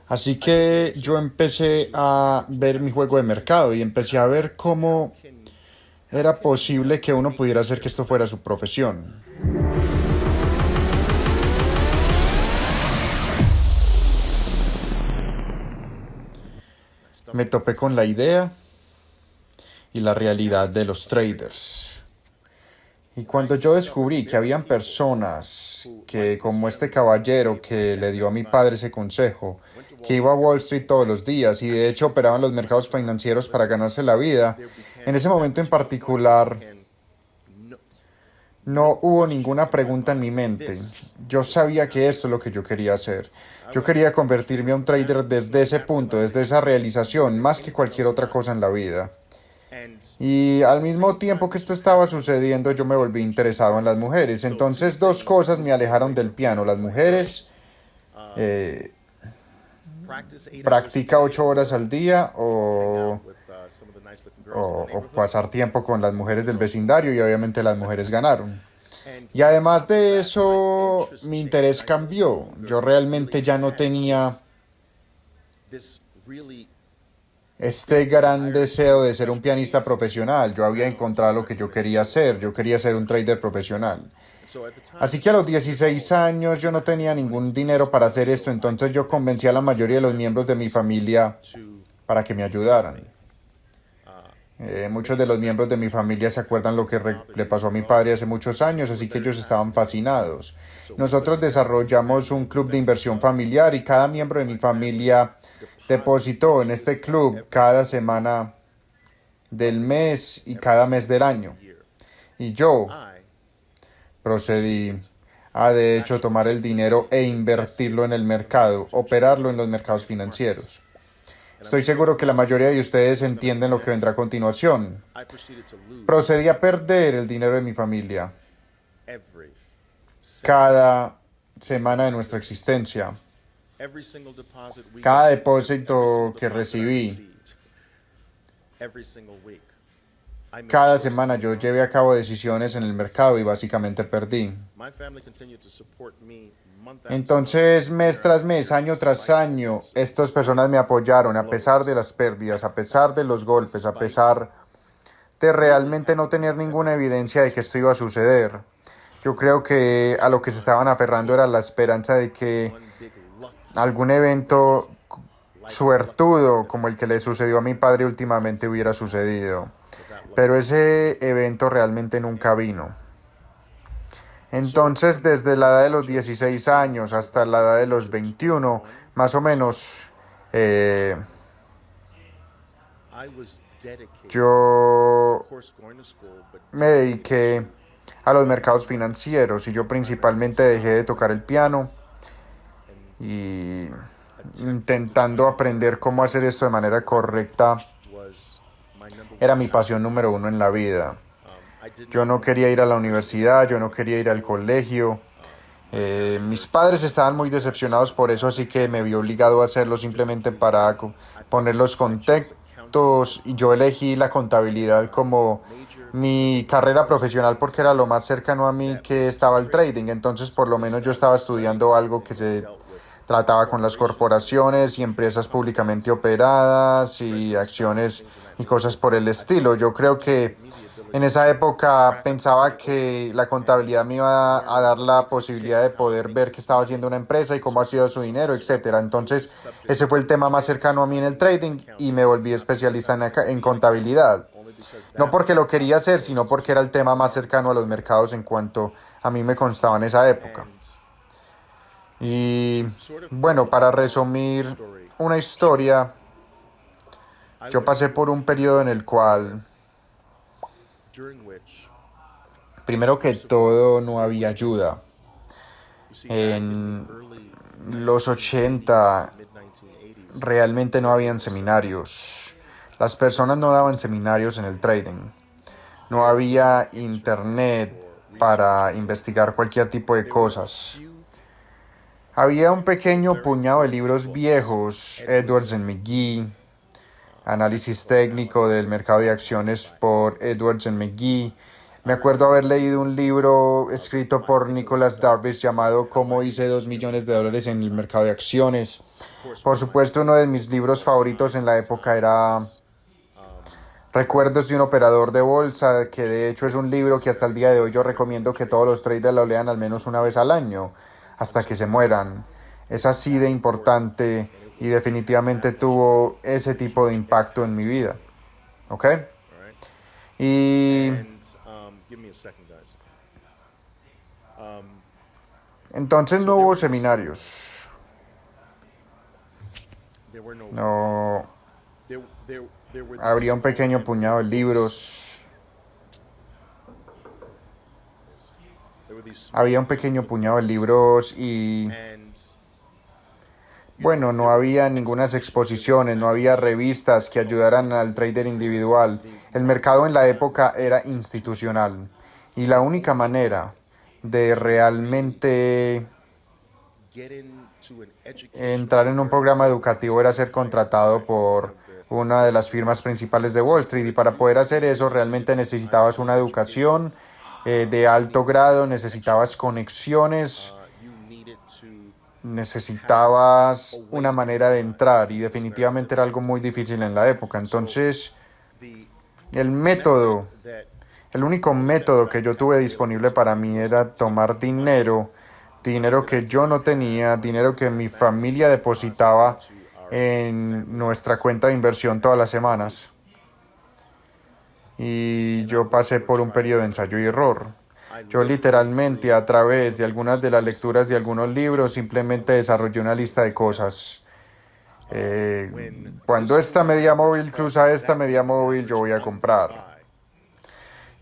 Así que yo empecé a ver mi juego de mercado y empecé a ver cómo era posible que uno pudiera hacer que esto fuera su profesión. Me topé con la idea y la realidad de los traders. Y cuando yo descubrí que habían personas que, como este caballero que le dio a mi padre ese consejo, que iba a Wall Street todos los días y de hecho operaban los mercados financieros para ganarse la vida, en ese momento en particular no hubo ninguna pregunta en mi mente. Yo sabía que esto es lo que yo quería hacer. Yo quería convertirme a un trader desde ese punto, desde esa realización, más que cualquier otra cosa en la vida. Y al mismo tiempo que esto estaba sucediendo, yo me volví interesado en las mujeres. Entonces, dos cosas me alejaron del piano. Las mujeres, practica 8 horas al día o pasar tiempo con las mujeres del vecindario y obviamente las mujeres ganaron. Y además de eso, mi interés cambió. Yo realmente ya no tenía este gran deseo de ser un pianista profesional. Yo había encontrado lo que yo quería hacer. Yo quería ser un trader profesional. Así que a los 16 años yo no tenía ningún dinero para hacer esto, entonces yo convencí a la mayoría de los miembros de mi familia para que me ayudaran. Muchos de los miembros de mi familia se acuerdan lo que le pasó a mi padre hace muchos años, así que ellos estaban fascinados. Nosotros desarrollamos un club de inversión familiar y cada miembro de mi familia depositó en este club cada semana del mes y cada mes del año. Y yo procedí a, de hecho, tomar el dinero e invertirlo en el mercado, operarlo en los mercados financieros. Estoy seguro que la mayoría de ustedes entienden lo que vendrá a continuación. Procedí a perder el dinero de mi familia cada semana de nuestra existencia. Cada depósito que recibí, cada semana yo llevé a cabo decisiones en el mercado y básicamente perdí. Entonces, mes tras mes, año tras año, estas personas me apoyaron a pesar de las pérdidas, a pesar de los golpes, a pesar de realmente no tener ninguna evidencia de que esto iba a suceder. Yo creo que a lo que se estaban aferrando era la esperanza de que algún evento suertudo como el que le sucedió a mi padre últimamente hubiera sucedido. Pero ese evento realmente nunca vino. Entonces, desde la edad de los 16 años hasta la edad de los 21, más o menos, yo me dediqué a los mercados financieros y yo principalmente dejé de tocar el piano y intentando aprender cómo hacer esto de manera correcta era mi pasión número uno en la vida. Yo no quería ir a la universidad, yo no quería ir al colegio. Mis padres estaban muy decepcionados por eso, así que me vi obligado a hacerlo simplemente para poner los contextos. Y yo elegí la contabilidad como mi carrera profesional porque era lo más cercano a mí que estaba el trading. Entonces, por lo menos yo estaba estudiando algo que se trataba con las corporaciones y empresas públicamente operadas y acciones y cosas por el estilo. Yo creo que en esa época pensaba que la contabilidad me iba a dar la posibilidad de poder ver qué estaba haciendo una empresa y cómo ha sido su dinero, etcétera. Entonces, ese fue el tema más cercano a mí en el trading y me volví especialista en contabilidad. No porque lo quería hacer, sino porque era el tema más cercano a los mercados en cuanto a mí me constaba en esa época. Y bueno, para resumir una historia, yo pasé por un periodo en el cual, primero que todo, no había ayuda. En los 80 realmente no habían seminarios. Las personas no daban seminarios en el trading. No había internet para investigar cualquier tipo de cosas. Había un pequeño puñado de libros viejos, Edwards and McGee, Análisis técnico del mercado de acciones por Edwards and McGee, Me acuerdo haber leído un libro escrito por Nicholas Darvish llamado Cómo hice $2 millones en el mercado de acciones. Por supuesto, uno de mis libros favoritos en la época era Recuerdos de un operador de bolsa, que de hecho es un libro que hasta el día de hoy yo recomiendo que todos los traders lo lean al menos una vez al año, hasta que se mueran. Es así de importante y definitivamente tuvo ese tipo de impacto en mi vida. ¿Ok? Y entonces no hubo seminarios. No. Habría un pequeño puñado de libros. Había un pequeño puñado de libros y, bueno, no había ninguna exposiciones, no había revistas que ayudaran al trader individual. El mercado en la época era institucional y la única manera de realmente entrar en un programa educativo era ser contratado por una de las firmas principales de Wall Street, y para poder hacer eso realmente necesitabas una educación de alto grado, necesitabas conexiones, necesitabas una manera de entrar, y definitivamente era algo muy difícil en la época. Entonces, el método, el único método que yo tuve disponible para mí era tomar dinero que yo no tenía, dinero que mi familia depositaba en nuestra cuenta de inversión todas las semanas. Y yo pasé por un periodo de ensayo y error. Yo literalmente, a través de algunas de las lecturas de algunos libros, simplemente desarrollé una lista de cosas. Cuando esta media móvil cruza esta media móvil, yo voy a comprar.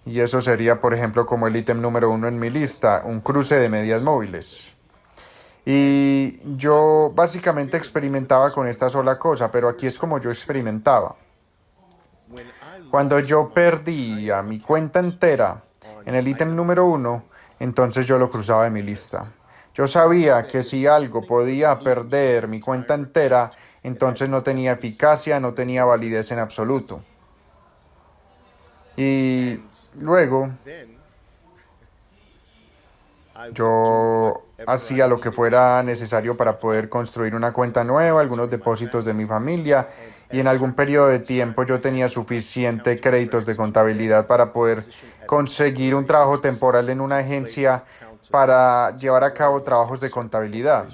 Y eso sería, por ejemplo, como el ítem número 1 en mi lista, un cruce de medias móviles. Y yo básicamente experimentaba con esta sola cosa, pero aquí es como yo experimentaba. Cuando yo perdía mi cuenta entera en el ítem número 1, entonces yo lo cruzaba de mi lista. Yo sabía que si algo podía perder mi cuenta entera, entonces no tenía eficacia, no tenía validez en absoluto. Y luego yo hacía lo que fuera necesario para poder construir una cuenta nueva, algunos depósitos de mi familia, y en algún periodo de tiempo yo tenía suficiente créditos de contabilidad para poder conseguir un trabajo temporal en una agencia para llevar a cabo trabajos de contabilidad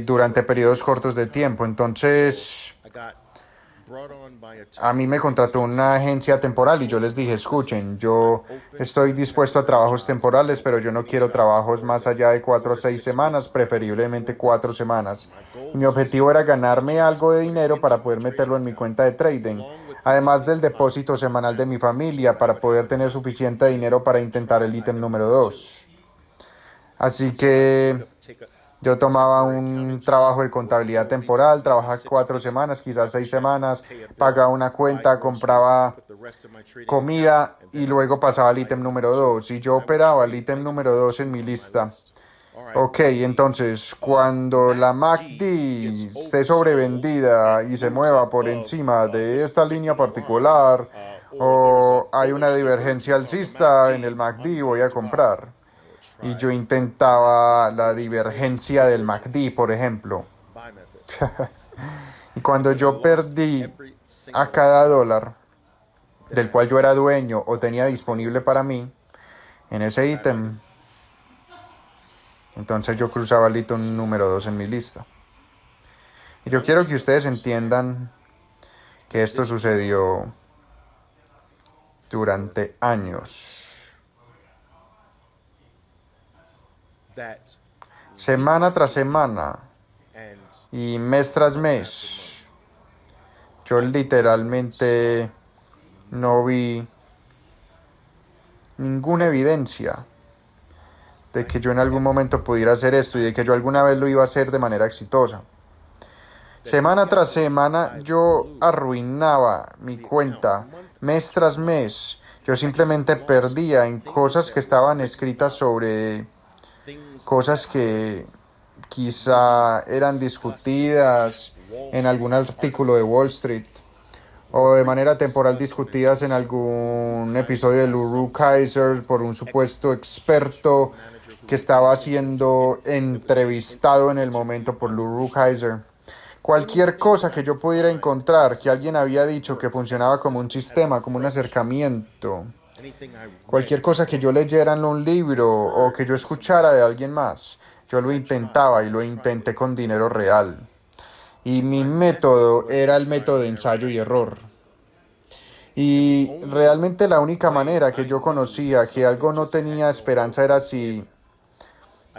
durante periodos cortos de tiempo. Entonces, a mí me contrató una agencia temporal y yo les dije, escuchen, yo estoy dispuesto a trabajos temporales, pero yo no quiero trabajos más allá de 4 o 6 semanas, preferiblemente 4 semanas. Y mi objetivo era ganarme algo de dinero para poder meterlo en mi cuenta de trading, además del depósito semanal de mi familia, para poder tener suficiente dinero para intentar el ítem número 2. Así que yo tomaba un trabajo de contabilidad temporal, trabajaba 4 semanas, quizás 6 semanas, pagaba una cuenta, compraba comida y luego pasaba al ítem número 2. Y yo operaba el ítem número 2 en mi lista. Ok, entonces cuando la MACD esté sobrevendida y se mueva por encima de esta línea particular, o hay una divergencia alcista en el MACD, voy a comprar. Y yo intentaba la divergencia del MACD, por ejemplo. Y cuando yo perdí a cada dólar del cual yo era dueño o tenía disponible para mí en ese ítem, entonces yo cruzaba el ítem número 2 en mi lista. Y yo quiero que ustedes entiendan que esto sucedió durante años. Semana tras semana y mes tras mes, yo literalmente no vi ninguna evidencia de que yo en algún momento pudiera hacer esto y de que yo alguna vez lo iba a hacer de manera exitosa. Semana tras semana yo arruinaba mi cuenta, mes tras mes. Yo simplemente perdía en cosas que estaban escritas sobre cosas que quizá eran discutidas en algún artículo de Wall Street, o de manera temporal discutidas en algún episodio de Lou Kaiser por un supuesto experto que estaba siendo entrevistado en el momento por Lou Kaiser. Cualquier cosa que yo pudiera encontrar que alguien había dicho que funcionaba como un sistema, como un acercamiento, cualquier cosa que yo leyera en un libro o que yo escuchara de alguien más, yo lo intentaba y lo intenté con dinero real. Y mi método era el método de ensayo y error. Y realmente la única manera que yo conocía que algo no tenía esperanza era si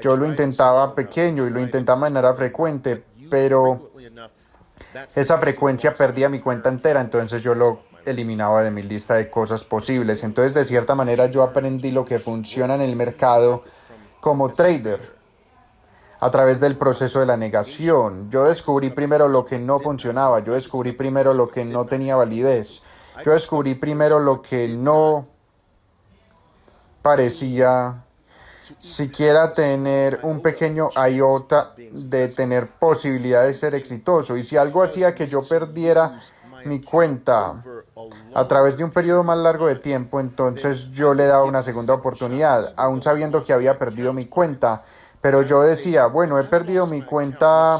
yo lo intentaba pequeño y lo intentaba de manera frecuente, pero esa frecuencia perdía mi cuenta entera, entonces yo lo eliminaba de mi lista de cosas posibles. Entonces, de cierta manera, yo aprendí lo que funciona en el mercado como trader a través del proceso de la negación. Yo descubrí primero lo que no funcionaba, yo descubrí primero lo que no tenía validez, yo descubrí primero lo que no parecía siquiera tener un pequeño iota de tener posibilidad de ser exitoso. Y si algo hacía que yo perdiera mi cuenta a través de un periodo más largo de tiempo, entonces yo le daba una segunda oportunidad, aún sabiendo que había perdido mi cuenta. Pero yo decía, bueno, he perdido mi cuenta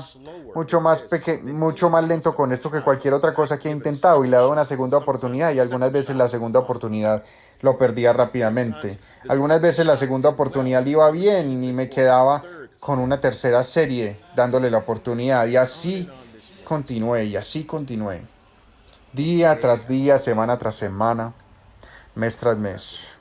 mucho más lento con esto que cualquier otra cosa que he intentado, y le he dado una segunda oportunidad, y algunas veces la segunda oportunidad lo perdía rápidamente. Algunas veces la segunda oportunidad le iba bien y me quedaba con una tercera serie dándole la oportunidad, y así continué. Día tras día, semana tras semana, mes tras mes.